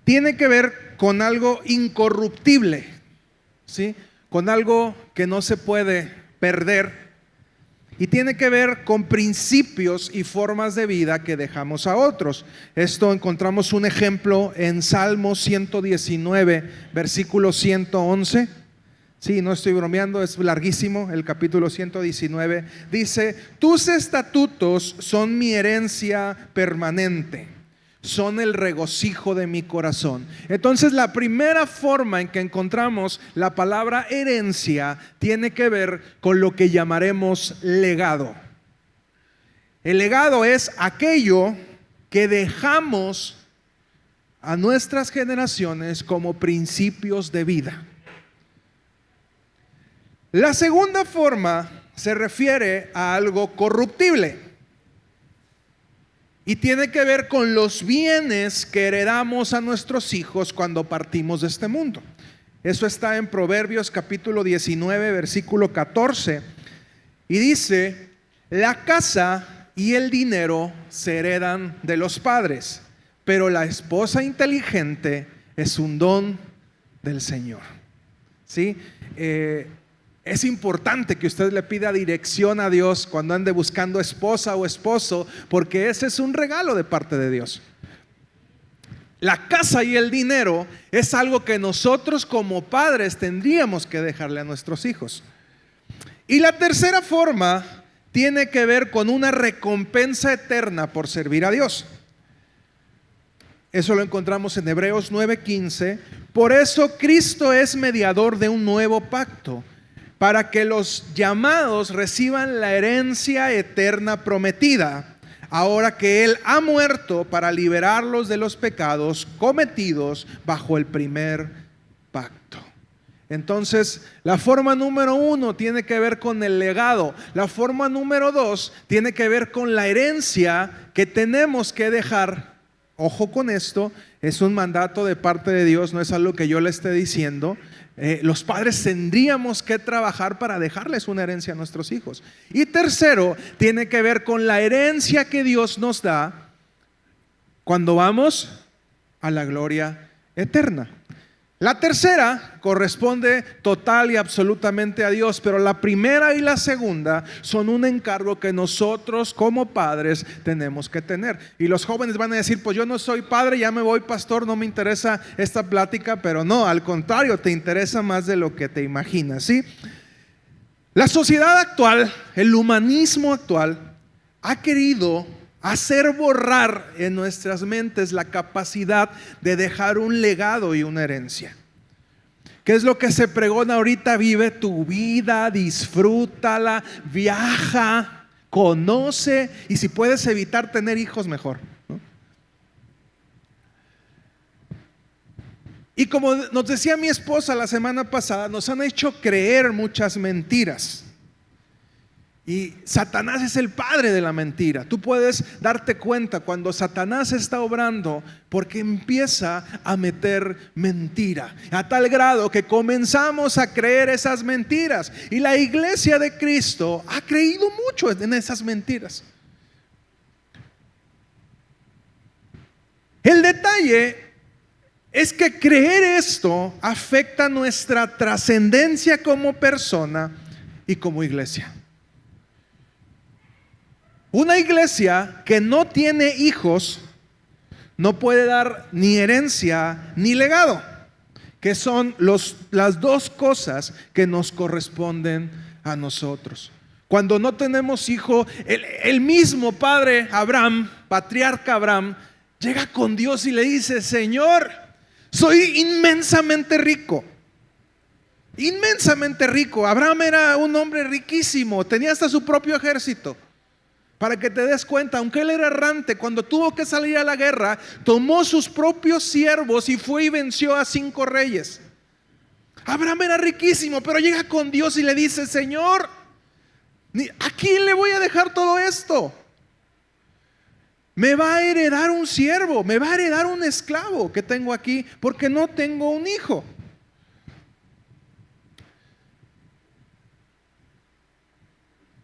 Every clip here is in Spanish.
tiene que ver con algo incorruptible, ¿sí? Con algo que no se puede perder, y tiene que ver con principios y formas de vida que dejamos a otros. Esto encontramos un ejemplo en Salmo 119, versículo 111. Sí, no estoy bromeando, es larguísimo el capítulo 119. Dice: tus estatutos son mi herencia permanente, son el regocijo de mi corazón. Entonces, la primera forma en que encontramos la palabra herencia tiene que ver con lo que llamaremos legado. El legado es aquello que dejamos a nuestras generaciones como principios de vida. La segunda forma se refiere a algo corruptible y tiene que ver con los bienes que heredamos a nuestros hijos cuando partimos de este mundo. Eso está en Proverbios capítulo 19, versículo 14, y dice: la casa y el dinero se heredan de los padres, pero la esposa inteligente es un don del Señor. ¿Sí? Es importante que usted le pida dirección a Dios cuando ande buscando esposa o esposo, porque ese es un regalo de parte de Dios. La casa y el dinero es algo que nosotros como padres tendríamos que dejarle a nuestros hijos. Y la tercera forma tiene que ver con una recompensa eterna por servir a Dios. Eso lo encontramos en Hebreos 9:15. Por eso Cristo es mediador de un nuevo pacto, para que los llamados reciban la herencia eterna prometida, ahora que Él ha muerto para liberarlos de los pecados cometidos bajo el primer pacto. Entonces, la forma número 1 tiene que ver con el legado. La forma número 2 tiene que ver con la herencia que tenemos que dejar. Ojo con esto, es un mandato de parte de Dios, no es algo que yo le esté diciendo. Los padres tendríamos que trabajar para dejarles una herencia a nuestros hijos. Y tercero, tiene que ver con la herencia que Dios nos da cuando vamos a la gloria eterna. La tercera corresponde total y absolutamente a Dios, pero la primera y la segunda son un encargo que nosotros como padres tenemos que tener. Y los jóvenes van a decir: pues yo no soy padre, ya me voy, pastor, no me interesa esta plática. Pero no, al contrario, te interesa más de lo que te imaginas, ¿sí? La sociedad actual, el humanismo actual, ha querido hacer borrar en nuestras mentes la capacidad de dejar un legado y una herencia. ¿Qué es lo que se pregona ahorita? Vive tu vida, disfrútala, viaja, conoce, y si puedes evitar tener hijos, mejor, ¿no? Y como nos decía mi esposa la semana pasada, nos han hecho creer muchas mentiras. Y Satanás es el padre de la mentira. Tú puedes darte cuenta cuando Satanás está obrando, porque empieza a meter mentira, a tal grado que comenzamos a creer esas mentiras. Y la iglesia de Cristo ha creído mucho en esas mentiras. El detalle es que creer esto afecta nuestra trascendencia como persona y como iglesia. Una iglesia que no tiene hijos no puede dar ni herencia ni legado, que son las dos cosas que nos corresponden a nosotros. Cuando no tenemos hijo, el mismo padre Abraham, patriarca Abraham, llega con Dios y le dice: Señor, soy inmensamente rico. Inmensamente rico. Abraham era un hombre riquísimo, tenía hasta su propio ejército. Para que te des cuenta, aunque él era errante, cuando tuvo que salir a la guerra, tomó sus propios siervos y fue y venció a 5 reyes. Abraham era riquísimo, pero llega con Dios y le dice: Señor, ¿a quién le voy a dejar todo esto? Me va a heredar un siervo, me va a heredar un esclavo que tengo aquí, porque no tengo un hijo.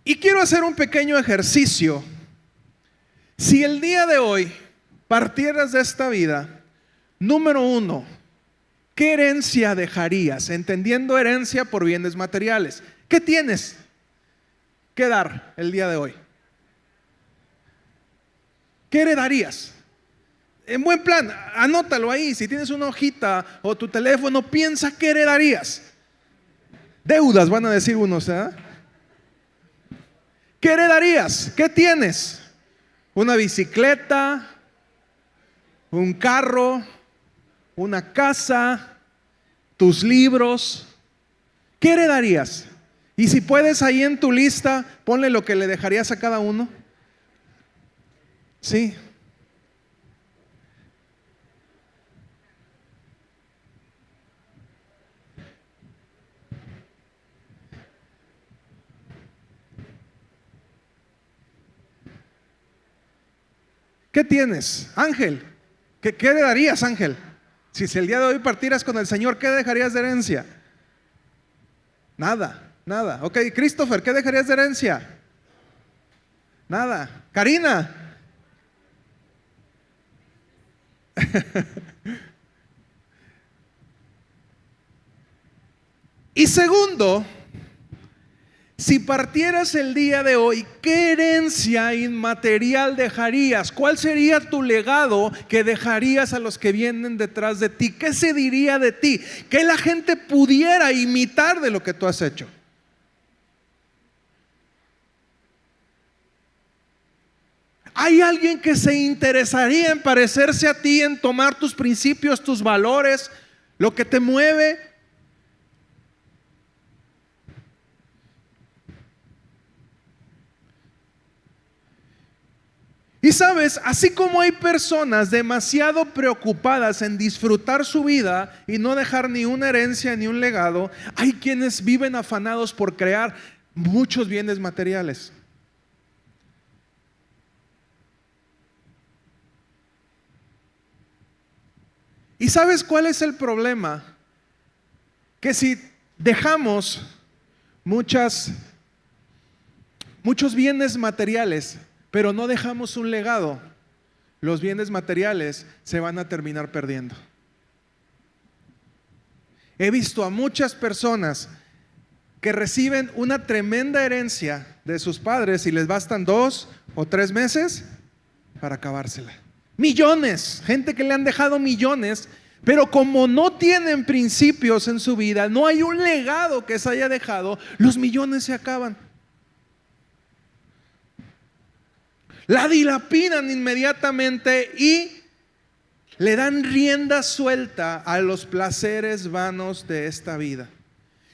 Y quiero hacer un pequeño ejercicio. Si el día de hoy partieras de esta vida, número uno, ¿qué herencia dejarías? Entendiendo herencia por bienes materiales. ¿Qué tienes que dar el día de hoy? ¿Qué heredarías? En buen plan, anótalo ahí. Si tienes una hojita o tu teléfono, piensa qué heredarías. Deudas, van a decir unos, ¿eh? ¿Qué heredarías? ¿Qué tienes? ¿Una bicicleta? ¿Un carro? ¿Una casa? ¿Tus libros? ¿Qué heredarías? Y si puedes, ahí en tu lista, ponle lo que le dejarías a cada uno. Sí. ¿Qué tienes, Ángel? ¿Qué heredarías, Ángel? Si el día de hoy partieras con el Señor, ¿qué dejarías de herencia? Nada, nada. Ok, Christopher, ¿qué dejarías de herencia? Nada. Karina. Y segundo, si partieras el día de hoy, ¿qué herencia inmaterial dejarías? ¿Cuál sería tu legado que dejarías a los que vienen detrás de ti? ¿Qué se diría de ti? ¿Qué la gente pudiera imitar de lo que tú has hecho? ¿Hay alguien que se interesaría en parecerse a ti, en tomar tus principios, tus valores, lo que te mueve? Y sabes, así como hay personas demasiado preocupadas en disfrutar su vida y no dejar ni una herencia ni un legado, hay quienes viven afanados por crear muchos bienes materiales. ¿Y sabes cuál es el problema? Que si dejamos muchos bienes materiales, pero no dejamos un legado, los bienes materiales se van a terminar perdiendo. He visto a muchas personas que reciben una tremenda herencia de sus padres y les bastan 2 o 3 meses para acabársela. Millones, gente que le han dejado millones, pero como no tienen principios en su vida, no hay un legado que se haya dejado, los millones se acaban. La dilapidan inmediatamente y le dan rienda suelta a los placeres vanos de esta vida.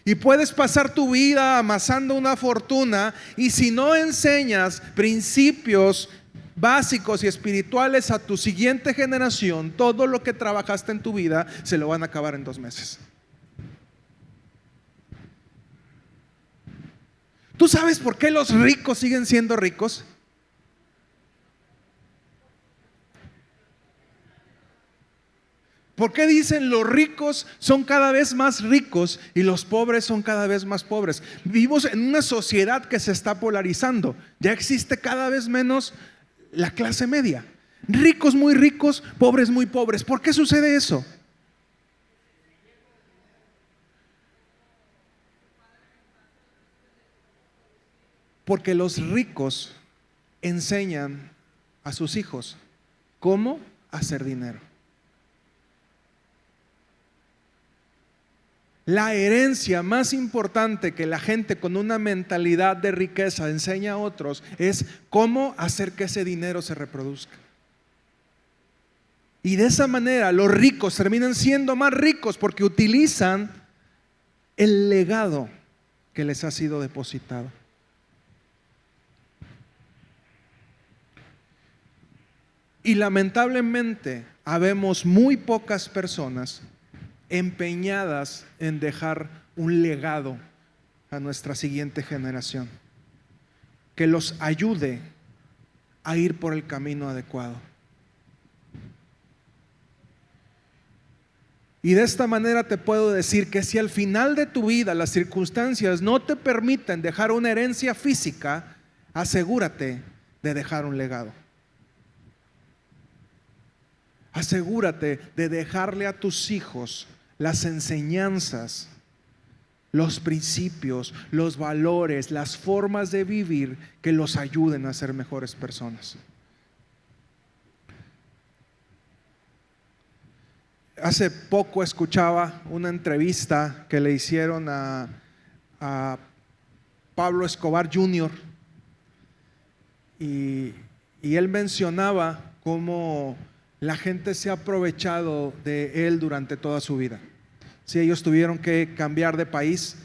Y puedes pasar tu vida amasando una fortuna y si no enseñas principios básicos y espirituales a tu siguiente generación, todo lo que trabajaste en tu vida se lo van a acabar en 2 meses. ¿Tú sabes por qué los ricos siguen siendo ricos? ¿Por qué dicen los ricos son cada vez más ricos y los pobres son cada vez más pobres? Vivimos en una sociedad que se está polarizando. Ya existe cada vez menos la clase media. Ricos muy ricos, pobres muy pobres. ¿Por qué sucede eso? Porque los ricos enseñan a sus hijos cómo hacer dinero. La herencia más importante que la gente con una mentalidad de riqueza enseña a otros es cómo hacer que ese dinero se reproduzca. Y de esa manera los ricos terminan siendo más ricos porque utilizan el legado que les ha sido depositado. Y lamentablemente habemos muy pocas personas empeñadas en dejar un legado a nuestra siguiente generación que los ayude a ir por el camino adecuado. Y de esta manera te puedo decir que si al final de tu vida las circunstancias no te permiten dejar una herencia física, asegúrate de dejar un legado. asegúrate de dejarle a tus hijos las enseñanzas, los principios, los valores, las formas de vivir que los ayuden a ser mejores personas. Hace poco escuchaba una entrevista que le hicieron a Pablo Escobar Jr. y él mencionaba cómo la gente se ha aprovechado de él durante toda su vida. Si ellos tuvieron que cambiar de país,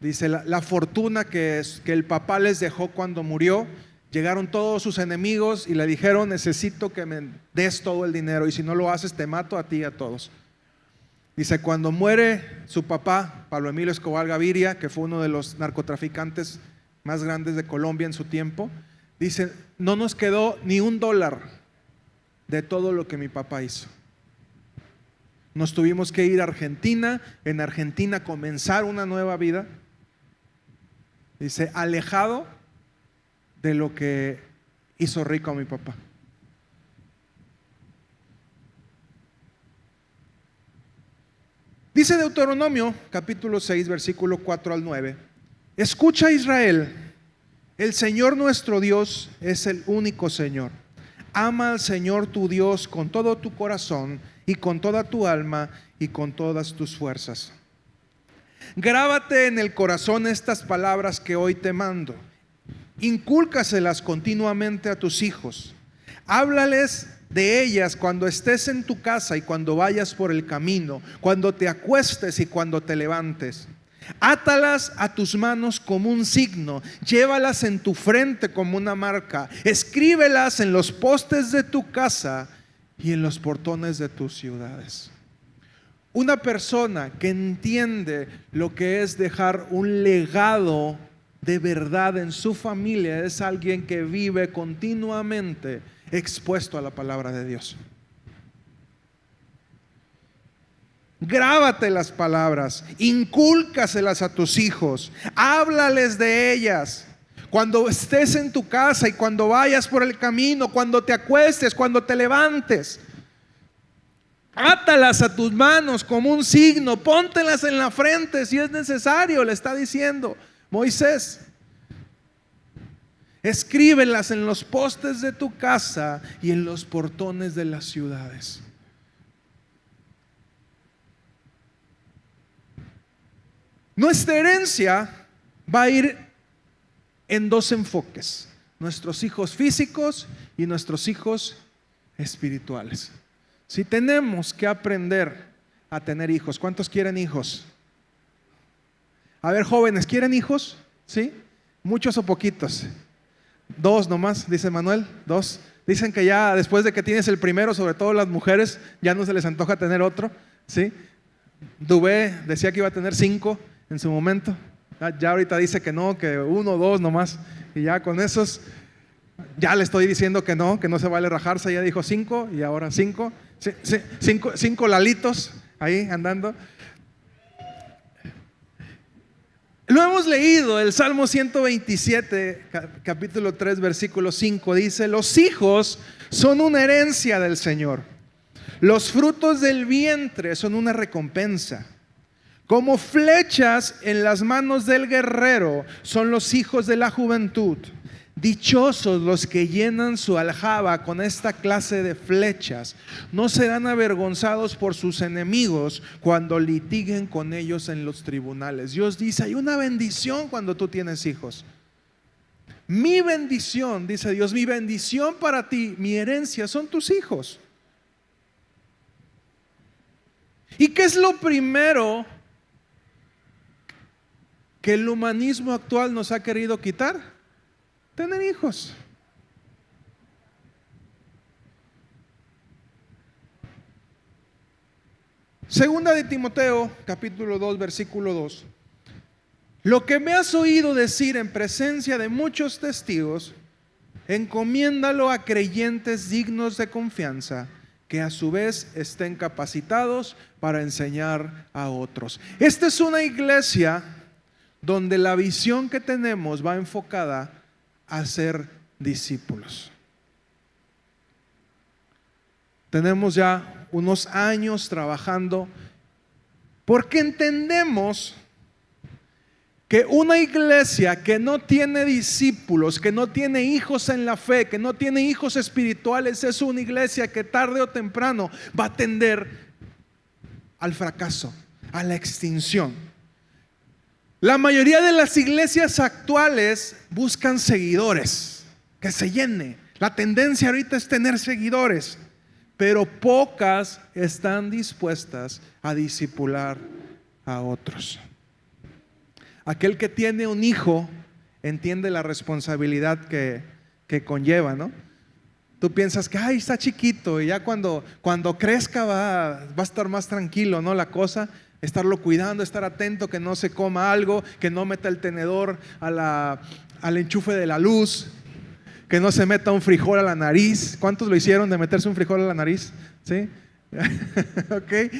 dice, la fortuna que el papá les dejó cuando murió, llegaron todos sus enemigos y le dijeron: necesito que me des todo el dinero, y si no lo haces te mato a ti y a todos. Dice, cuando muere su papá, Pablo Emilio Escobar Gaviria, que fue uno de los narcotraficantes más grandes de Colombia en su tiempo, dice, no nos quedó ni $1 de todo lo que mi papá hizo. Nos tuvimos que ir a Argentina, en Argentina comenzar una nueva vida. Dice, alejado de lo que hizo rico a mi papá. Dice Deuteronomio capítulo 6 versículo 4 al 9: escucha, Israel, el Señor nuestro Dios es el único Señor. Ama al Señor tu Dios con todo tu corazón y con toda tu alma y con todas tus fuerzas. Grábate en el corazón estas palabras que hoy te mando. Incúlcaselas continuamente a tus hijos. Háblales de ellas cuando estés en tu casa y cuando vayas por el camino, cuando te acuestes y cuando te levantes. Átalas a tus manos como un signo, llévalas en tu frente como una marca, escríbelas en los postes de tu casa y en los portones de tus ciudades. Una persona que entiende lo que es dejar un legado de verdad en su familia es alguien que vive continuamente expuesto a la palabra de Dios. Grábate las palabras, incúlcaselas a tus hijos, háblales de ellas cuando estés en tu casa y cuando vayas por el camino, cuando te acuestes, cuando te levantes. Átalas a tus manos como un signo, póntelas en la frente si es necesario, le está diciendo Moisés. Escríbelas en los postes de tu casa y en los portones de las ciudades. Nuestra herencia va a ir en dos enfoques: nuestros hijos físicos y nuestros hijos espirituales. Si tenemos que aprender a tener hijos, ¿cuántos quieren hijos? A ver, jóvenes, ¿quieren hijos? ¿Sí? ¿Muchos o poquitos? 2 nomás, dice Manuel, 2. Dicen que ya después de que tienes el primero, sobre todo las mujeres, ya no se les antoja tener otro, ¿sí? Dubé decía que iba a tener 5 en su momento. Ya ahorita dice que no, que 1 o 2 nomás. Y ya con esos, ya le estoy diciendo que no se vale rajarse. Ya dijo 5 y ahora 5. 5 lalitos ahí andando. Lo hemos leído, el Salmo 127, capítulo 3, versículo 5, dice: los hijos son una herencia del Señor, los frutos del vientre son una recompensa. Como flechas en las manos del guerrero son los hijos de la juventud. Dichosos los que llenan su aljaba con esta clase de flechas. No serán avergonzados por sus enemigos cuando litiguen con ellos en los tribunales. Dios dice, hay una bendición cuando tú tienes hijos. Mi bendición, dice Dios, mi bendición para ti, mi herencia son tus hijos. ¿Y qué es lo primero que el humanismo actual nos ha querido quitar? Tener hijos. Segunda de Timoteo, capítulo 2, versículo 2. Lo que me has oído decir en presencia de muchos testigos, encomiéndalo a creyentes dignos de confianza, que a su vez estén capacitados para enseñar a otros. Esta es una iglesia donde la visión que tenemos va enfocada a ser discípulos. Tenemos ya unos años trabajando, porque entendemos que una iglesia que no tiene discípulos, que no tiene hijos en la fe, que no tiene hijos espirituales, es una iglesia que tarde o temprano va a tender al fracaso, a la extinción. La mayoría de las iglesias actuales buscan seguidores, que se llene. La tendencia ahorita es tener seguidores, pero pocas están dispuestas a discipular a otros. Aquel que tiene un hijo entiende la responsabilidad que conlleva, ¿no? Tú piensas que ay, está chiquito y ya cuando crezca va a estar más tranquilo, ¿no? La cosa, estarlo cuidando, estar atento que no se coma algo, que no meta el tenedor al enchufe de la luz, que no se meta un frijol a la nariz. ¿Cuántos lo hicieron de meterse un frijol a la nariz? ¿Sí? Ok.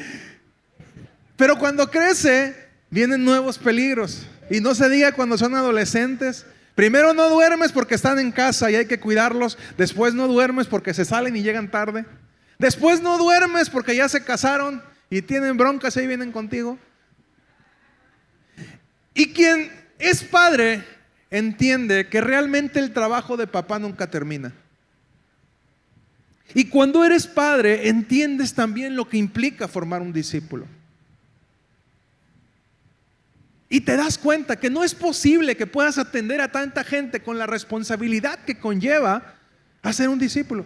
Pero cuando crece, vienen nuevos peligros. Y no se diga cuando son adolescentes. Primero no duermes porque están en casa y hay que cuidarlos. Después no duermes porque se salen y llegan tarde. Después no duermes porque ya se casaron y tienen broncas y ahí vienen contigo. Y quien es padre entiende que realmente el trabajo de papá nunca termina. Y cuando eres padre entiendes también lo que implica formar un discípulo. Y te das cuenta que no es posible que puedas atender a tanta gente con la responsabilidad que conlleva a ser un discípulo.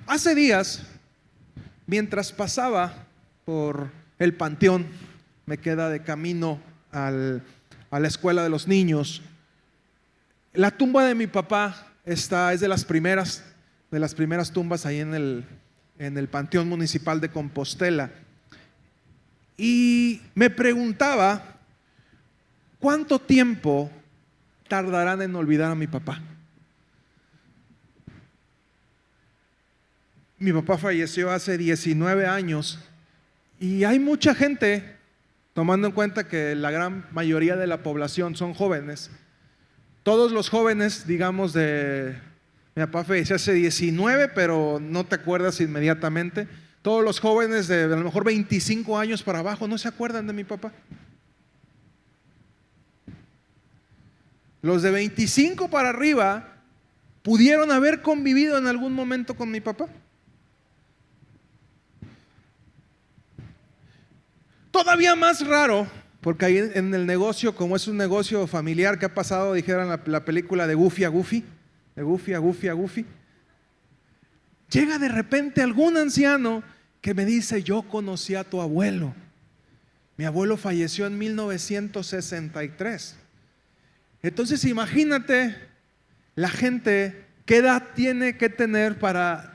Hace días, mientras pasaba por el panteón, me queda de camino a la escuela de los niños, la tumba de mi papá es de las primeras tumbas ahí en el Panteón Municipal de Compostela. Y me preguntaba, ¿cuánto tiempo tardarán en olvidar a mi papá? Mi papá falleció hace 19 años y hay mucha gente, tomando en cuenta que la gran mayoría de la población son jóvenes. Todos los jóvenes, digamos, mi papá falleció hace 19, pero no te acuerdas inmediatamente. Todos los jóvenes de a lo mejor 25 años para abajo no se acuerdan de mi papá. Los de 25 para arriba pudieron haber convivido en algún momento con mi papá. Todavía más raro, porque ahí en el negocio, como es un negocio familiar que ha pasado, dijeron la película de Goofy a Goofy, de Goofy a Goofy a Goofy. Llega de repente algún anciano que me dice: yo conocí a tu abuelo. Mi abuelo falleció en 1963. Entonces imagínate la gente, ¿qué edad tiene que tener para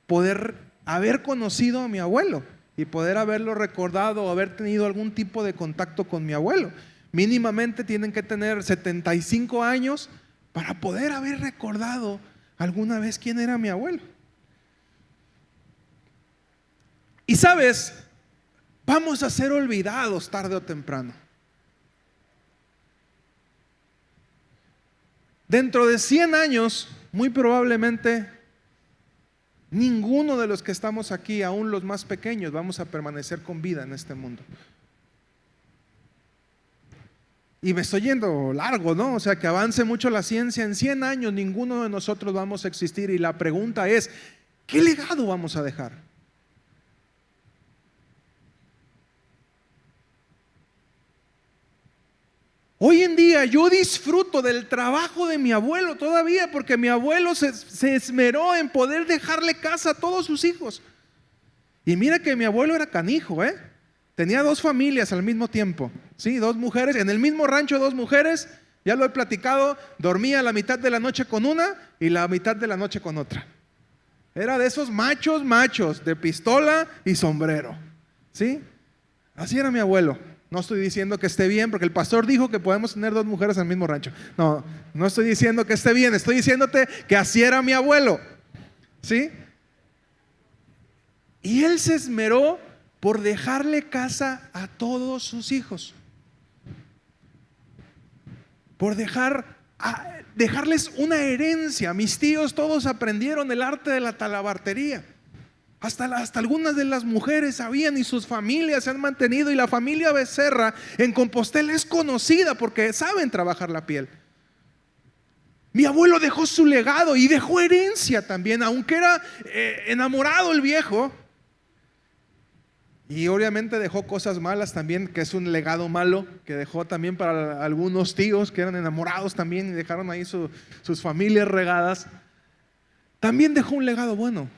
poder haber conocido a mi abuelo y poder haberlo recordado o haber tenido algún tipo de contacto con mi abuelo? Mínimamente tienen que tener 75 años para poder haber recordado alguna vez quién era mi abuelo. Y sabes, vamos a ser olvidados tarde o temprano. Dentro de 100 años, muy probablemente, ninguno de los que estamos aquí, aún los más pequeños, vamos a permanecer con vida en este mundo. Y me estoy yendo largo, ¿no? O sea, que avance mucho la ciencia. En 100 años ninguno de nosotros vamos a existir. Y la pregunta es, ¿qué legado vamos a dejar? Hoy en día yo disfruto del trabajo de mi abuelo todavía, porque mi abuelo se esmeró en poder dejarle casa a todos sus hijos. Y mira que mi abuelo era canijo, ¿eh? Tenía 2 familias al mismo tiempo, ¿sí? 2 mujeres, en el mismo rancho 2 mujeres, ya lo he platicado, dormía la mitad de la noche con una y la mitad de la noche con otra. Era de esos machos, de pistola y sombrero, ¿sí? Así era mi abuelo. No estoy diciendo que esté bien, porque el pastor dijo que podemos tener 2 mujeres al mismo rancho. No estoy diciendo que esté bien, estoy diciéndote que así era mi abuelo, ¿sí? Y él se esmeró por dejarle casa a todos sus hijos. por dejarles una herencia. Mis tíos todos aprendieron el arte de la talabartería. Hasta algunas de las mujeres sabían y sus familias se han mantenido. Y la familia Becerra en Compostela es conocida porque saben trabajar la piel. Mi abuelo dejó su legado y dejó herencia también, aunque era enamorado el viejo. Y obviamente dejó cosas malas también, que es un legado malo que dejó también para algunos tíos que eran enamorados también y dejaron ahí sus familias regadas. También dejó un legado bueno.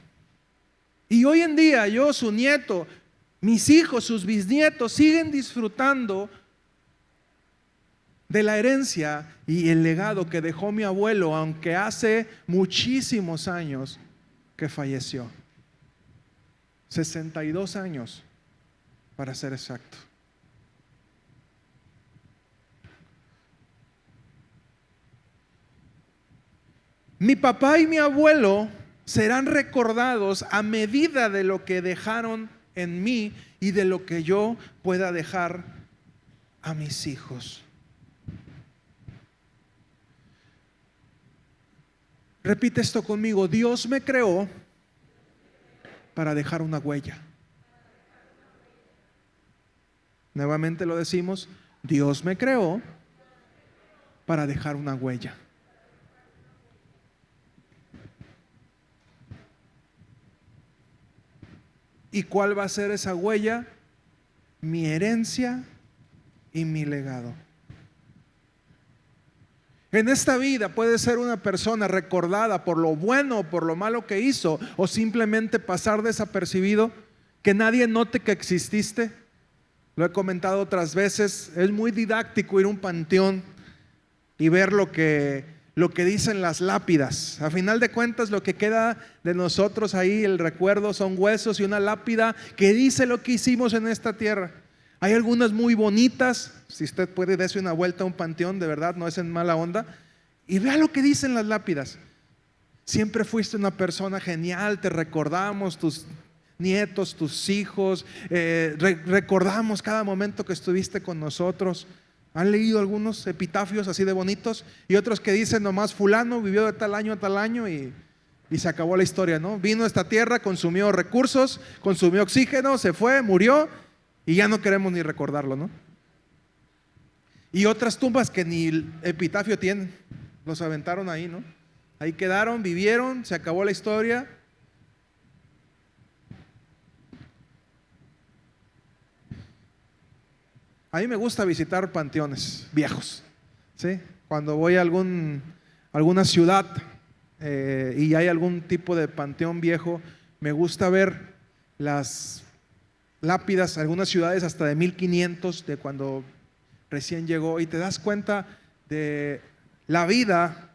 Y hoy en día yo, su nieto, mis hijos, sus bisnietos siguen disfrutando de la herencia y el legado que dejó mi abuelo, aunque hace muchísimos años que falleció. 62 años para ser exacto. Mi papá y mi abuelo serán recordados a medida de lo que dejaron en mí y de lo que yo pueda dejar a mis hijos. Repite esto conmigo: Dios me creó para dejar una huella. Nuevamente lo decimos: Dios me creó para dejar una huella. ¿Y cuál va a ser esa huella? Mi herencia y mi legado. En esta vida puede ser una persona recordada por lo bueno o por lo malo que hizo, o simplemente pasar desapercibido, que nadie note que exististe. Lo he comentado otras veces, es muy didáctico ir a un panteón y ver lo que dicen las lápidas. A final de cuentas, lo que queda de nosotros ahí, el recuerdo, son huesos y una lápida que dice lo que hicimos en esta tierra. Hay algunas muy bonitas. Si usted puede, darse una vuelta a un panteón, de verdad, no es en mala onda, y vea lo que dicen las lápidas. Siempre fuiste una persona genial, te recordamos, tus nietos, tus hijos, recordamos cada momento que estuviste con nosotros. ¿Han leído algunos epitafios así de bonitos? Y otros que dicen nomás: fulano vivió de tal año a tal año y se acabó la historia, ¿no? Vino a esta tierra, consumió recursos, consumió oxígeno, se fue, murió y ya no queremos ni recordarlo, ¿no? Y otras tumbas que ni epitafio tienen, los aventaron ahí, ¿no? Ahí quedaron, vivieron, se acabó la historia. A mí me gusta visitar panteones viejos, ¿sí? Cuando voy a alguna ciudad y hay algún tipo de panteón viejo, me gusta ver las lápidas, algunas ciudades hasta de 1500, de cuando recién llegó, y te das cuenta de la vida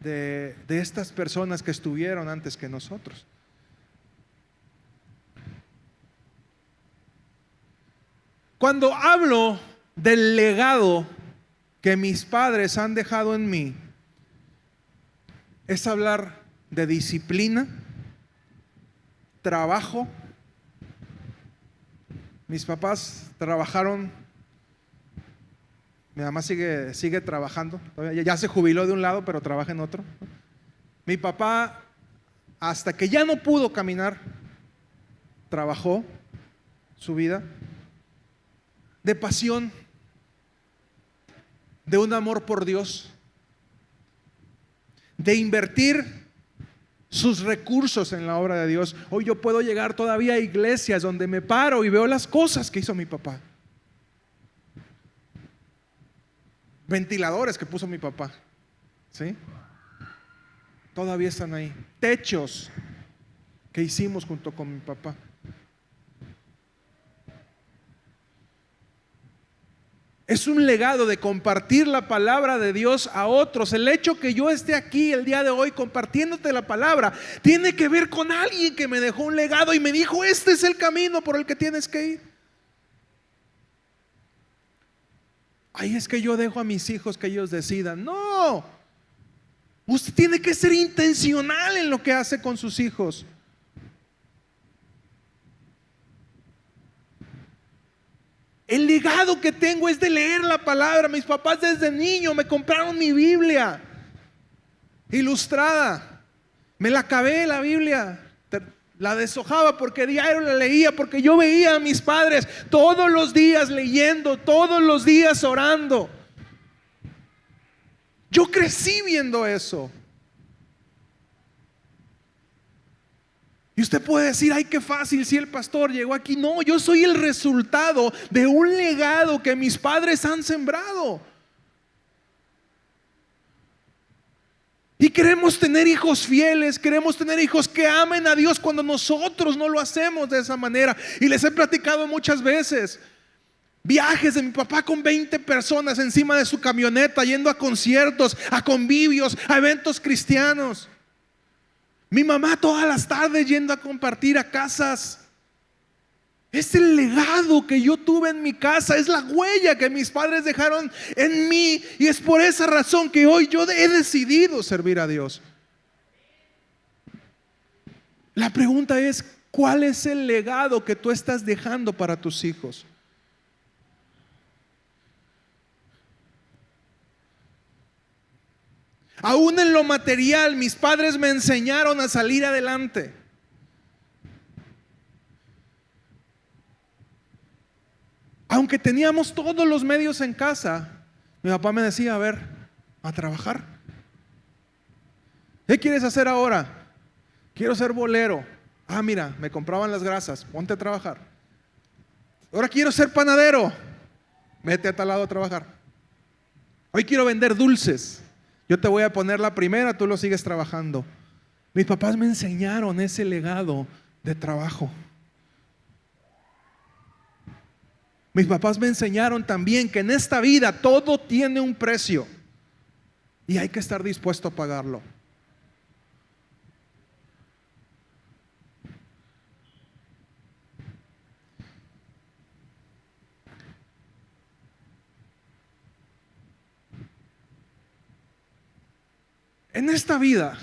de estas personas que estuvieron antes que nosotros. Cuando hablo del legado que mis padres han dejado en mí, es hablar de disciplina, trabajo. Mis papás trabajaron, mi mamá sigue trabajando, ya se jubiló de un lado, pero trabaja en otro. Mi papá, hasta que ya no pudo caminar, trabajó su vida de pasión, de un amor por Dios, de invertir sus recursos en la obra de Dios. Hoy yo puedo llegar todavía a iglesias donde me paro y veo las cosas que hizo mi papá. Ventiladores que puso mi papá, ¿sí? Todavía están ahí. Techos que hicimos junto con mi papá. Es un legado de compartir la palabra de Dios a otros. El hecho que yo esté aquí el día de hoy compartiéndote la palabra tiene que ver con alguien que me dejó un legado y me dijo: este es el camino por el que tienes que ir. Ay, es que yo dejo a mis hijos que ellos decidan. No, usted tiene que ser intencional en lo que hace con sus hijos. El legado que tengo es de leer la palabra. Mis papás desde niño me compraron mi Biblia ilustrada. Me la acabé la Biblia. La deshojaba porque diario la leía, porque yo veía a mis padres todos los días leyendo, todos los días orando. Yo crecí viendo eso. Y usted puede decir, ay, qué fácil si el pastor llegó aquí. No, yo soy el resultado de un legado que mis padres han sembrado. Y queremos tener hijos fieles, queremos tener hijos que amen a Dios cuando nosotros no lo hacemos de esa manera. Y les he platicado muchas veces viajes de mi papá con 20 personas encima de su camioneta, yendo a conciertos, a convivios, a eventos cristianos. Mi mamá todas las tardes yendo a compartir a casas. Es el legado que yo tuve en mi casa, es la huella que mis padres dejaron en mí, y es por esa razón que hoy yo he decidido servir a Dios. La pregunta es, ¿cuál es el legado que tú estás dejando para tus hijos? Aún en lo material, mis padres me enseñaron a salir adelante. Aunque teníamos todos los medios en casa, mi papá me decía, a ver, a trabajar. ¿Qué quieres hacer ahora? Quiero ser bolero. Ah, mira, me compraban las grasas, ponte a trabajar. Ahora quiero ser panadero. Vete a tal lado a trabajar. Hoy quiero vender dulces. Yo te voy a poner la primera, tú lo sigues trabajando. Mis papás me enseñaron ese legado de trabajo. Mis papás me enseñaron también que en esta vida todo tiene un precio y hay que estar dispuesto a pagarlo. En esta vida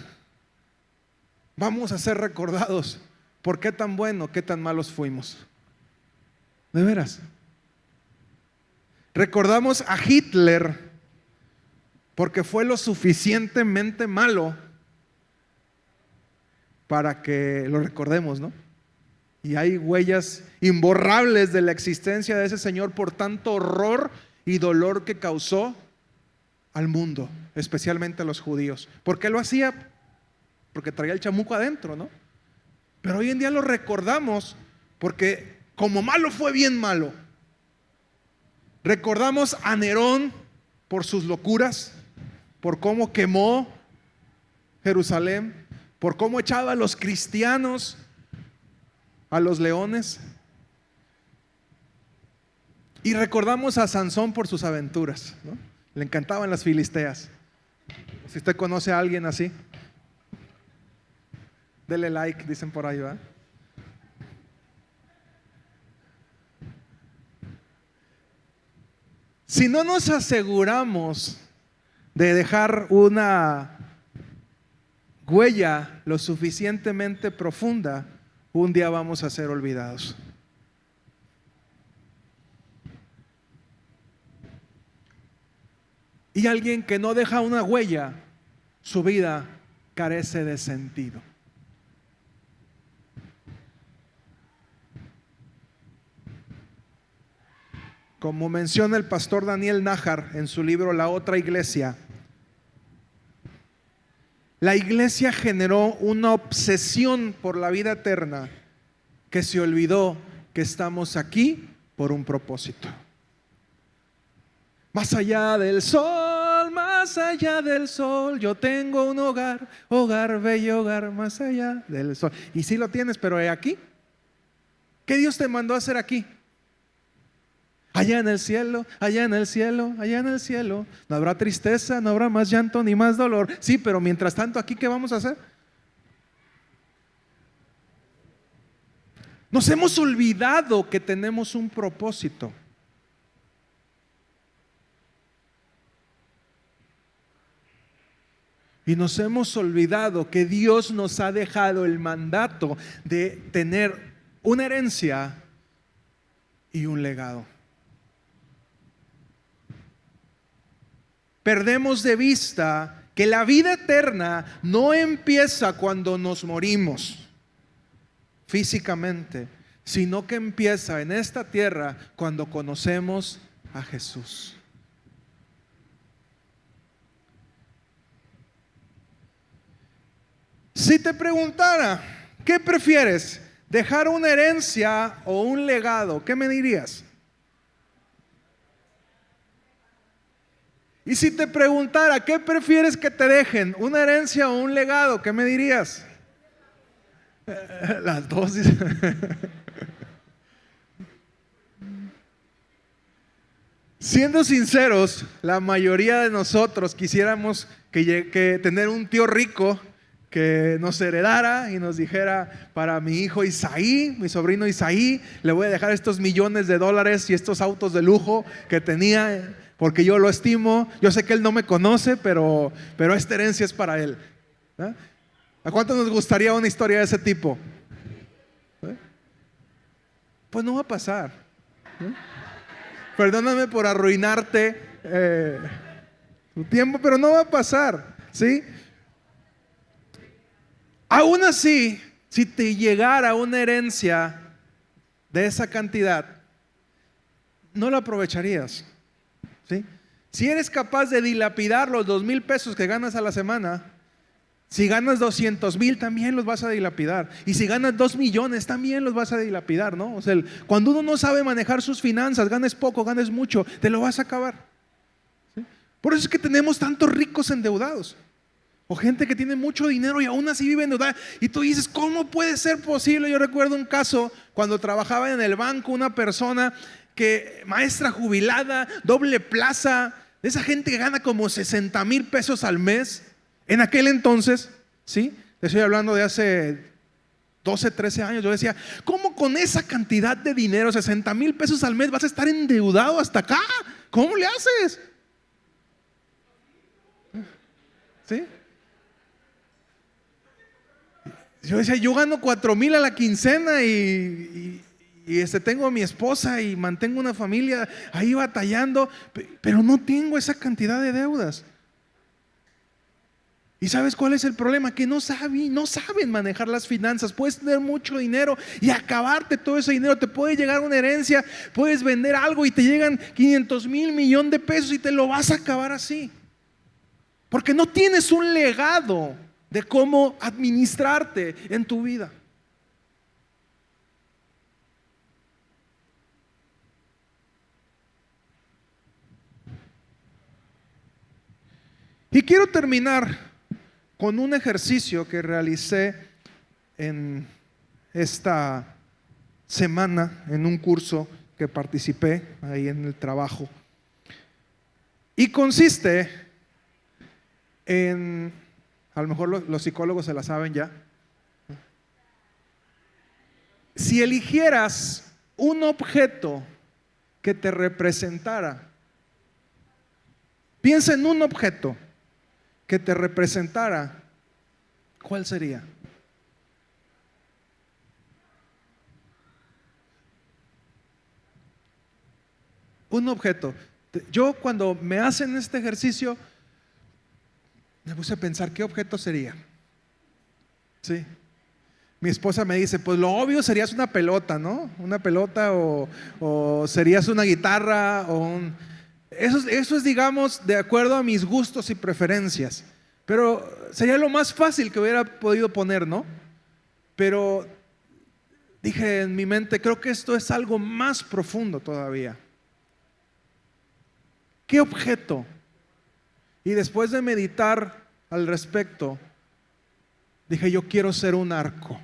vamos a ser recordados por qué tan bueno, qué tan malos fuimos. De veras. Recordamos a Hitler porque fue lo suficientemente malo para que lo recordemos, ¿no? Y hay huellas imborrables de la existencia de ese señor por tanto horror y dolor que causó al mundo, especialmente a los judíos. ¿Por qué lo hacía? Porque traía el chamuco adentro, ¿no? Pero hoy en día lo recordamos porque como malo fue bien malo. Recordamos a Nerón por sus locuras, por cómo quemó Jerusalén, por cómo echaba a los cristianos a los leones. Y recordamos a Sansón por sus aventuras, ¿no? Le encantaban las filisteas. Si usted conoce a alguien así, dele like, dicen por ahí, ¿verdad? Si no nos aseguramos de dejar una huella lo suficientemente profunda, un día vamos a ser olvidados. Y alguien que no deja una huella, su vida carece de sentido. Como menciona el pastor Daniel Nájar en su libro La Otra Iglesia, la iglesia generó una obsesión por la vida eterna que se olvidó que estamos aquí por un propósito. Más allá del sol, yo tengo un hogar, hogar, bello hogar, más allá del sol. Y sí lo tienes, pero ¿he aquí? ¿Qué Dios te mandó a hacer aquí? Allá en el cielo, allá en el cielo, allá en el cielo. No habrá tristeza, no habrá más llanto ni más dolor. Sí, pero mientras tanto, ¿aquí qué vamos a hacer? Nos hemos olvidado que tenemos un propósito. Y nos hemos olvidado que Dios nos ha dejado el mandato de tener una herencia y un legado. perdemos de vista que la vida eterna no empieza cuando nos morimos físicamente, sino que empieza en esta tierra cuando conocemos a Jesús. Si te preguntara, ¿qué prefieres? ¿Dejar una herencia o un legado? ¿Qué me dirías? Y si te preguntara, ¿qué prefieres que te dejen? ¿Una herencia o un legado? ¿Qué me dirías? Las dos. Siendo sinceros, la mayoría de nosotros quisiéramos que tener un tío rico que nos heredara y nos dijera: para mi hijo Isaí, mi sobrino Isaí, le voy a dejar estos millones de dólares y estos autos de lujo que tenía, porque yo lo estimo. Yo sé que él no me conoce, pero esta herencia es para él. ¿Eh? ¿A cuánto nos gustaría una historia de ese tipo? ¿Eh? Pues no va a pasar. ¿Eh? Perdóname por arruinarte tu tiempo, pero no va a pasar, ¿sí? Aún así, si te llegara una herencia de esa cantidad, no la aprovecharías, ¿sí? Si eres capaz de dilapidar los 2,000 pesos que ganas a la semana, si ganas 200,000 también los vas a dilapidar. Y si ganas 2 millones también los vas a dilapidar, ¿no? O sea, cuando uno no sabe manejar sus finanzas, ganes poco, ganes mucho, te lo vas a acabar, ¿sí? Por eso es que tenemos tantos ricos endeudados. O gente que tiene mucho dinero y aún así vive endeudada. Y tú dices, ¿cómo puede ser posible? Yo recuerdo un caso cuando trabajaba en el banco, una persona que, maestra jubilada, doble plaza, de esa gente que gana como 60,000 pesos al mes. En aquel entonces, ¿sí? Le estoy hablando de hace 12, 13 años. Yo decía, ¿cómo con esa cantidad de dinero, 60,000 pesos al mes, vas a estar endeudado hasta acá? ¿Cómo le haces? ¿Sí? Yo decía, yo gano 4,000 a la quincena y tengo a mi esposa y mantengo una familia ahí batallando, pero no tengo esa cantidad de deudas. ¿Y sabes cuál es el problema? Que no saben manejar las finanzas. Puedes tener mucho dinero y acabarte todo ese dinero. Te puede llegar una herencia, puedes vender algo y te llegan 500,000, millón de pesos y te lo vas a acabar así. Porque no tienes un legado de cómo administrarte en tu vida. Y quiero terminar con un ejercicio que realicé en esta semana en un curso que participé ahí en el trabajo. Y consiste en, a lo mejor los psicólogos se la saben ya. Si eligieras un objeto que te representara, piensa en un objeto que te representara, ¿cuál sería? Un objeto. Yo cuando me hacen este ejercicio me puse a pensar, ¿qué objeto sería? Sí. Mi esposa me dice, pues lo obvio serías una pelota, ¿no? Una pelota o serías una guitarra Eso es, digamos, de acuerdo a mis gustos y preferencias. Pero sería lo más fácil que hubiera podido poner, ¿no? Pero dije en mi mente, creo que esto es algo más profundo todavía. ¿Qué objeto? Y después de meditar al respecto, dije, yo quiero ser un arco.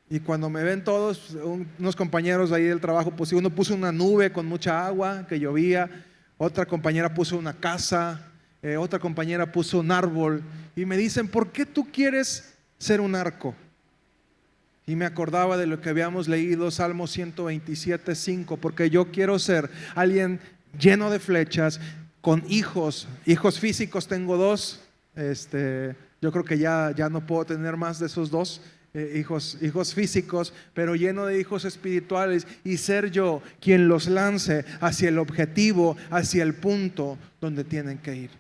Y cuando me ven todos, unos compañeros ahí del trabajo, pues uno puso una nube con mucha agua que llovía, otra compañera puso una casa, otra compañera puso un árbol, y me dicen, ¿por qué tú quieres ser un arco? Y me acordaba de lo que habíamos leído, Salmo 127:5, porque yo quiero ser alguien lleno de flechas, con hijos físicos tengo 2, yo creo que ya no puedo tener más de esos 2. hijos físicos, pero lleno de hijos espirituales, y ser yo quien los lance hacia el objetivo, hacia el punto donde tienen que ir.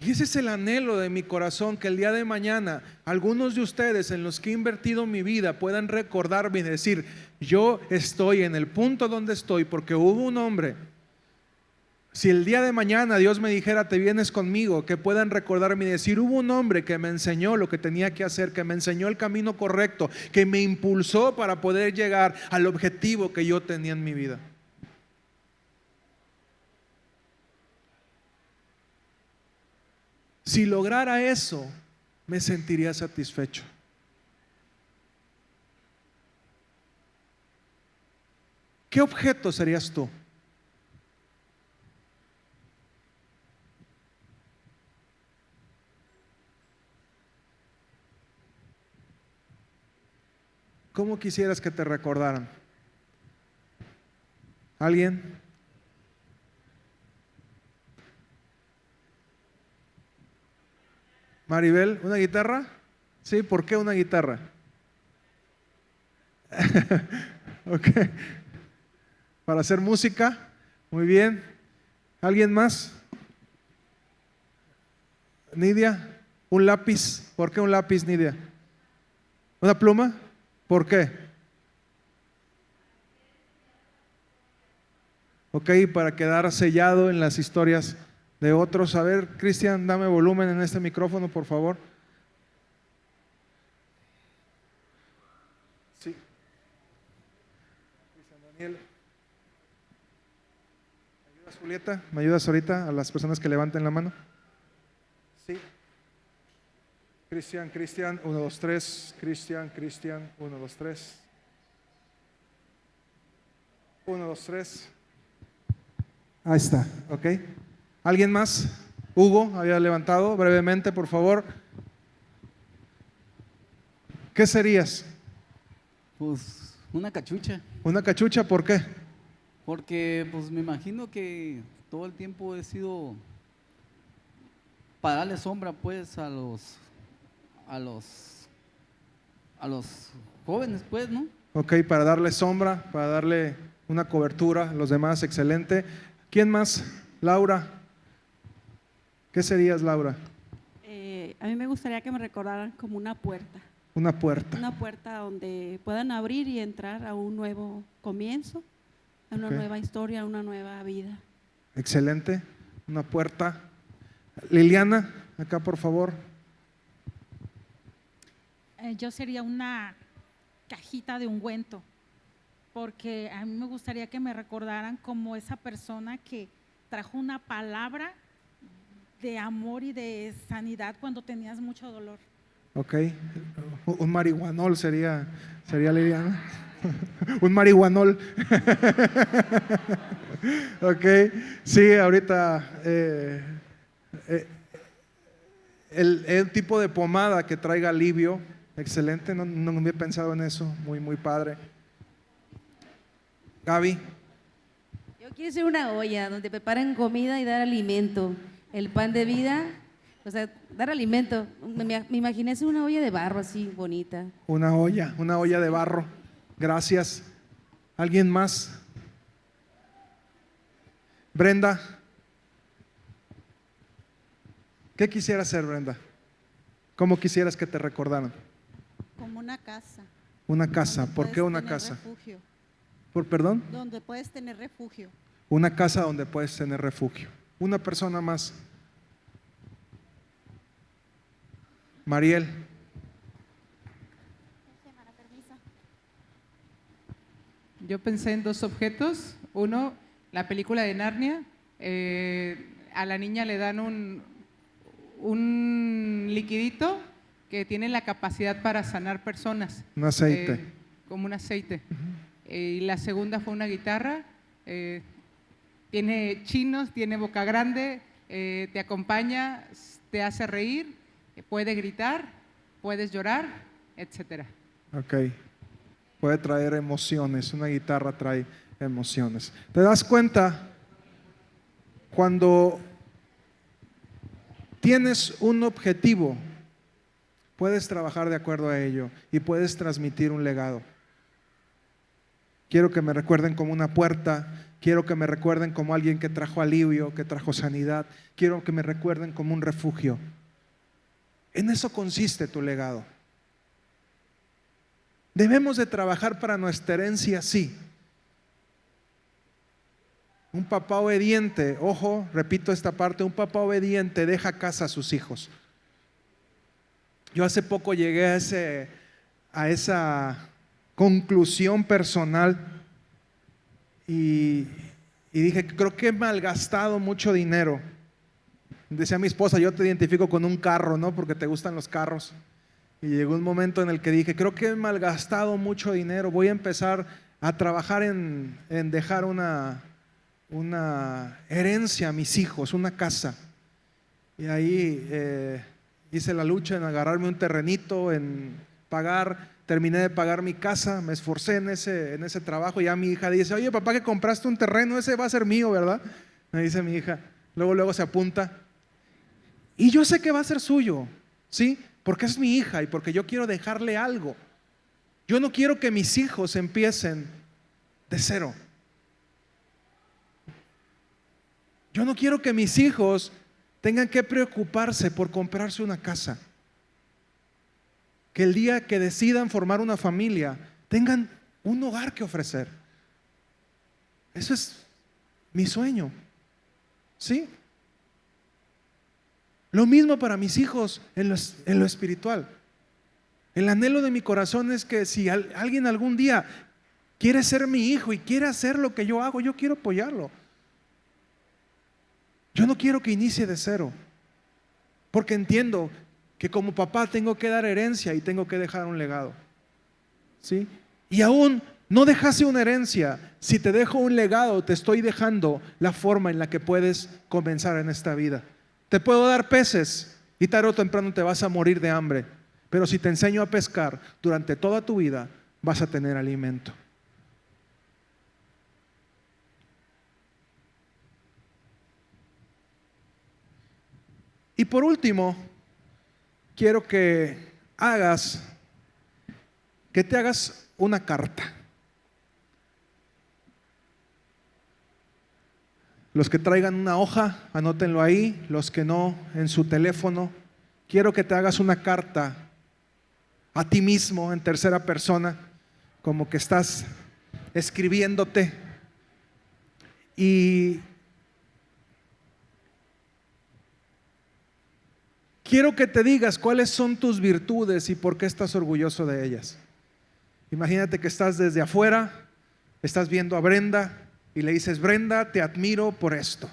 Y ese es el anhelo de mi corazón, que el día de mañana algunos de ustedes en los que he invertido mi vida puedan recordarme y decir: yo estoy en el punto donde estoy porque hubo un hombre. Si el día de mañana Dios me dijera: te vienes conmigo, que puedan recordarme y decir: hubo un hombre que me enseñó lo que tenía que hacer, que me enseñó el camino correcto, que me impulsó para poder llegar al objetivo que yo tenía en mi vida. Si lograra eso, me sentiría satisfecho. ¿Qué objeto serías tú? ¿Cómo quisieras que te recordaran? ¿Alguien? Maribel, ¿una guitarra? Sí, ¿por qué una guitarra? Ok. ¿Para hacer música? Muy bien. ¿Alguien más? Nidia, ¿un lápiz? ¿Por qué un lápiz, Nidia? ¿Una pluma? ¿Por qué? Ok, para quedar sellado en las historias de otros. A ver, Cristian, dame volumen en este micrófono, por favor. Sí. Cristian Daniel. ¿Me ayudas, Julieta? ¿Me ayudas ahorita a las personas que levanten la mano? Sí. Cristian, 1, 2, 3. Cristian, 1, 2, 3. 1, 2, 3. Ahí está, ok. ¿Alguien más? Hugo había levantado brevemente, por favor. ¿Qué serías? Pues una cachucha, ¿Una cachucha? ¿Por qué? porque pues me imagino que todo el tiempo he sido para darle sombra pues a los jóvenes pues, ¿no? Ok, para darle sombra, para darle una cobertura a los demás, excelente. ¿Quién más? Laura. ¿Qué serías, Laura? A mí me gustaría que me recordaran como una Una puerta. donde puedan abrir y entrar a un nuevo comienzo, a una Ok. nueva historia, a una nueva vida. Excelente. Una puerta. Liliana, acá por favor. Yo sería una cajita de ungüento, porque a mí me gustaría que me recordaran como esa persona que trajo una palabra de amor y de sanidad cuando tenías mucho dolor. Ok. Un marihuanol sería Liliana. Un marihuanol. Ok. Sí, ahorita el tipo de pomada que traiga alivio. Excelente, no había pensado en eso. Muy padre. Gaby. Yo quiero ser una olla donde preparan comida y dar alimento. El pan de vida, o sea, dar alimento. Me imaginé ser una olla de barro así, bonita. Una olla de barro. Gracias. ¿Alguien más? Brenda. ¿Qué quisieras hacer, Brenda? ¿Cómo quisieras que te recordaran? Como una casa. Una casa. donde ¿Por qué puedes una tener casa? refugio, ¿Perdón? donde puedes tener refugio. Una casa donde puedes tener refugio. Una persona más. Mariel. Yo pensé en dos objetos. Uno, la película de Narnia. A la niña le dan un liquidito que tiene la capacidad para sanar personas. Un aceite. Como un aceite. Y la segunda fue una guitarra. Tiene chinos, tiene boca grande, te acompaña, te hace reír, puede gritar, puedes llorar, etcétera. Ok. Puede traer emociones. Una guitarra trae emociones. ¿Te das cuenta Cuando tienes un objetivo, puedes trabajar de acuerdo a ello y puedes transmitir un legado. Quiero que me recuerden como una puerta, quiero que me recuerden como alguien que trajo alivio, que trajo sanidad, quiero que me recuerden como un refugio. En eso consiste tu legado. Debemos de trabajar para nuestra herencia, sí. Un papá obediente, ojo, repito esta parte, un papá obediente deja casa a sus hijos. Yo hace poco llegué a esa conclusión personal y dije, creo que he malgastado mucho dinero. Decía mi esposa, yo te identifico con un carro, ¿no? Porque te gustan los carros. Y llegó un momento en el que dije, creo que he malgastado mucho dinero, voy a empezar a trabajar en dejar una herencia a mis hijos, una casa. Y ahí hice la lucha en agarrarme un terrenito, en pagar, terminé de pagar mi casa, me esforcé en ese trabajo. Y ya mi hija dice, oye papá, que compraste un terreno, ese va a ser mío, ¿verdad? Me dice mi hija, luego se apunta. Y yo sé que va a ser suyo, ¿sí? Porque es mi hija y porque yo quiero dejarle algo. Yo no quiero que mis hijos empiecen de cero. Yo no quiero que mis hijos tengan que preocuparse por comprarse una casa. Que el día que decidan formar una familia, tengan un hogar que ofrecer. Eso es mi sueño. ¿Sí? Lo mismo para mis hijos en lo espiritual. El anhelo de mi corazón es que si alguien algún día quiere ser mi hijo y quiere hacer lo que yo hago, yo quiero apoyarlo. Yo no quiero que inicie de cero, porque entiendo que como papá tengo que dar herencia y tengo que dejar un legado. ¿Sí? Y aún no dejase una herencia, si te dejo un legado, te estoy dejando la forma en la que puedes comenzar en esta vida. Te puedo dar peces y tarde o temprano te vas a morir de hambre, pero si te enseño a pescar durante toda tu vida, vas a tener alimento. Y por último, quiero que te hagas una carta. Los que traigan una hoja, anótenlo ahí. Los que no, en su teléfono. Quiero que te hagas una carta a ti mismo en tercera persona, como que estás escribiéndote. Y quiero que te digas cuáles son tus virtudes y por qué estás orgulloso de ellas. Imagínate que estás desde afuera, estás viendo a Brenda y le dices, Brenda, te admiro por esto.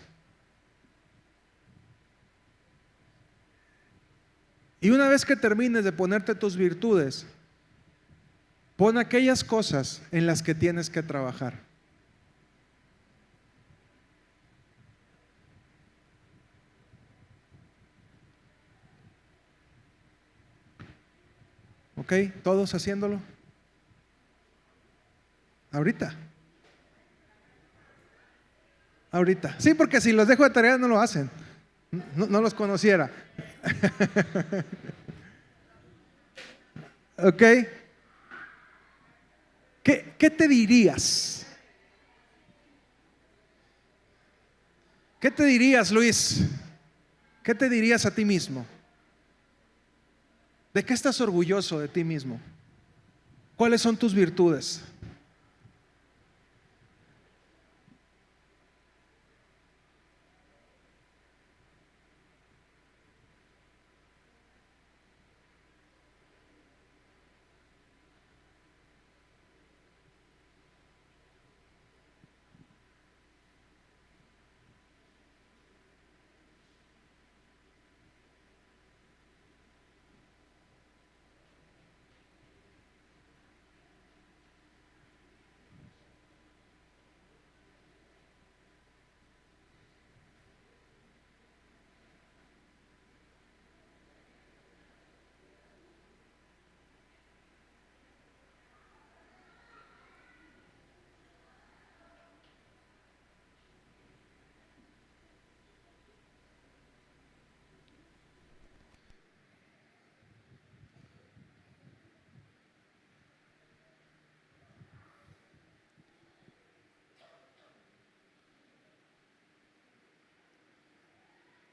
Y una vez que termines de ponerte tus virtudes, pon aquellas cosas en las que tienes que trabajar. ¿Ok? ¿Todos haciéndolo? Ahorita. Sí, porque si los dejo de tarea no lo hacen. No los conociera. ¿Ok? ¿Qué te dirías? ¿Qué te dirías, Luis? ¿Qué te dirías a ti mismo? ¿De qué estás orgulloso de ti mismo? ¿Cuáles son tus virtudes?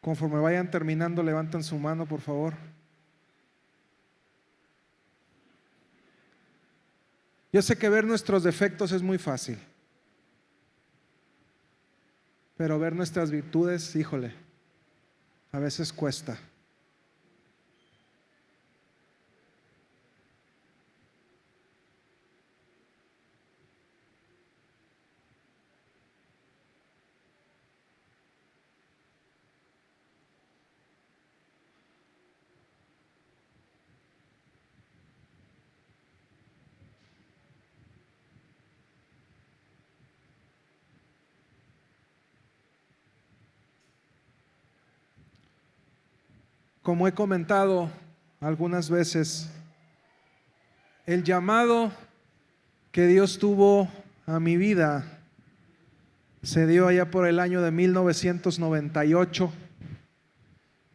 Conforme vayan terminando, levanten su mano, por favor. Yo sé que ver nuestros defectos es muy fácil, pero ver nuestras virtudes, híjole, a veces cuesta. Como he comentado algunas veces, el llamado que Dios tuvo a mi vida se dio allá por el año de 1998.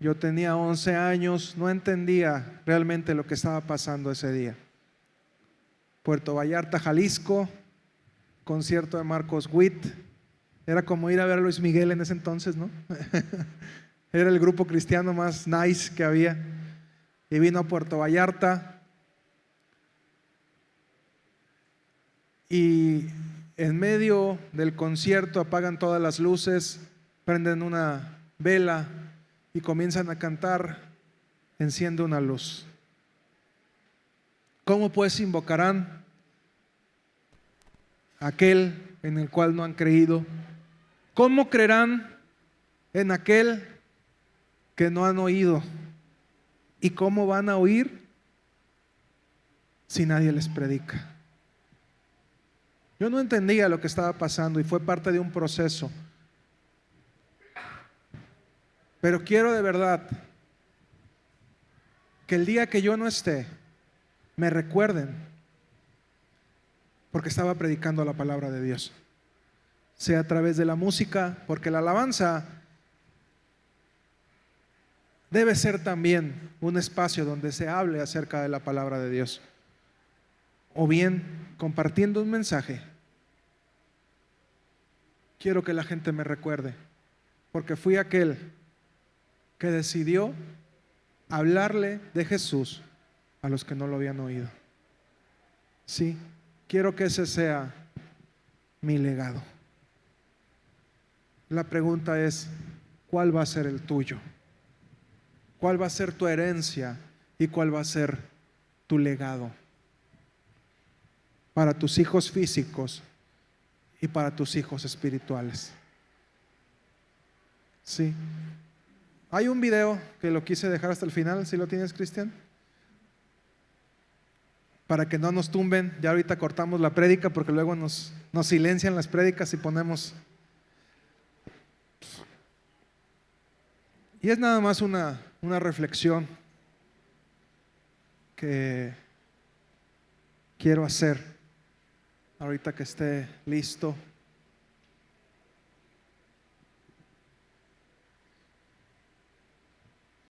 Yo tenía 11 años, no entendía realmente lo que estaba pasando ese día. Puerto Vallarta, Jalisco, concierto de Marcos Witt. Era como ir a ver a Luis Miguel en ese entonces, ¿no? Era el grupo cristiano más nice que había. Y vino a Puerto Vallarta. Y en medio del concierto apagan todas las luces, prenden una vela y comienzan a cantar, enciende una luz. ¿Cómo pues invocarán a aquel en el cual no han creído? ¿Cómo creerán en aquel que no han oído? ¿Y cómo van a oír si nadie les predica? Yo no entendía lo que estaba pasando y fue parte de un proceso. Pero quiero de verdad que el día que yo no esté, me recuerden, porque estaba predicando la palabra de Dios. Sea a través de la música, porque la alabanza debe ser también un espacio donde se hable acerca de la palabra de Dios. O bien compartiendo un mensaje. Quiero que la gente me recuerde, porque fui aquel que decidió hablarle de Jesús a los que no lo habían oído. Sí, quiero que ese sea mi legado. La pregunta es, ¿cuál va a ser el tuyo? ¿Cuál va a ser tu herencia y cuál va a ser tu legado? Para tus hijos físicos y para tus hijos espirituales. Sí. Hay un video que lo quise dejar hasta el final, ¿sí lo tienes, Cristian? Para que no nos tumben, ya ahorita cortamos la prédica porque luego nos silencian las prédicas y ponemos. Y es nada más una reflexión que quiero hacer ahorita que esté listo.